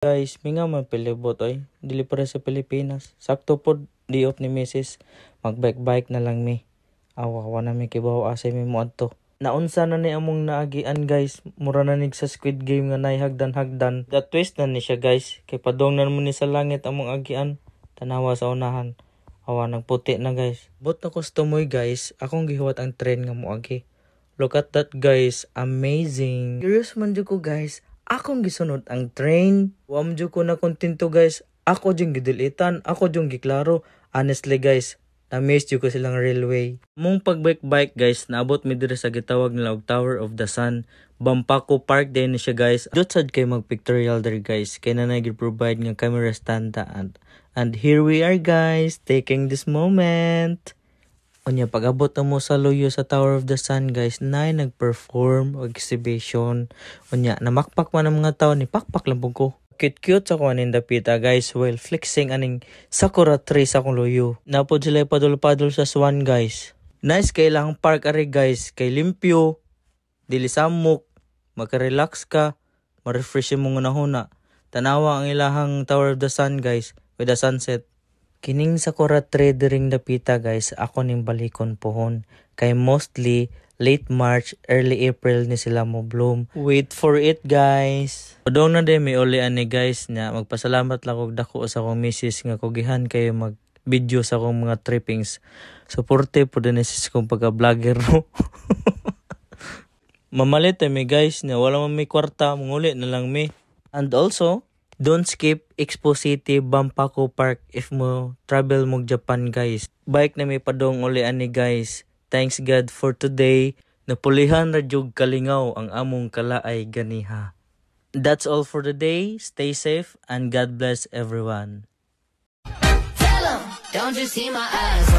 Guys, may nga man pilibot ay. Dili para sa Pilipinas. Sakto po di off ni Mrs. Magbike-bike na lang mi. Awa na mi kibaw asay mi mo adto. Naunsa na ni among naagian guys. Mura na nig sa Squid Game nga nay hagdan-hagdan. The twist na ni siya guys. Kay padong na mo ni sa langit among agian. Tanawa sa unahan. Awa nagputi na guys. Bot na kustomoy guys. Akong gihuwat ang trend nga mo agi. Look at that guys. Amazing. Curious man jud ko guys. Akong gisunod ang train. Wam jud ko na kontento guys. Ako jung gidilitan. Ako jung giklaro. Honestly guys, na-miss jud ko silang railway. Mong pagbike-bike guys, naabot mi diri sa gitawag nila og Tower of the Sun. Bampaco Park din siya guys. Dot sad kay mag-pictorial there guys. Kay nanay gi-provide nga camera stand and here we are guys, taking this moment. Unya pag-abot na mo sa loyo sa Tower of the Sun guys, nay nag-perform o exhibition. Unya namakpak man ang mga tao ni pakpak lang po ko. Cute sa kuan in dapita guys while flexing aning sakura tree sa akong loyo. Napod sila padul-padul sa swan guys. Nice kay lang park ari guys, kay limpyo, dili samok, maka-relax ka, ma-refresh mo nga nahuna. Tanawa ang ilahang Tower of the Sun guys with the sunset. Kining sakura tree diring dapita guys, ako ning balikon pohon. Kay mostly late March, early April ni sila mo bloom. Wait for it guys. Odong na din may uli ani guys na magpasalamat lang og dako sa akong misis nga kugihan kayo mag video sa akong mga trippings. Suporte po din sis kong pagka-vlogger no. Mamalit mi guys na wala man may kwarta, manguli na lang mi. And also, don't skip Expo City Bampaco Park if mo travel mo Japan guys. Bike na may padong uli ani guys. Thanks God for today. Napulihan na jug kalingaw ang among kalaay ganiha. That's all for the day. Stay safe and God bless everyone. Tell 'em, don't you see my eyes?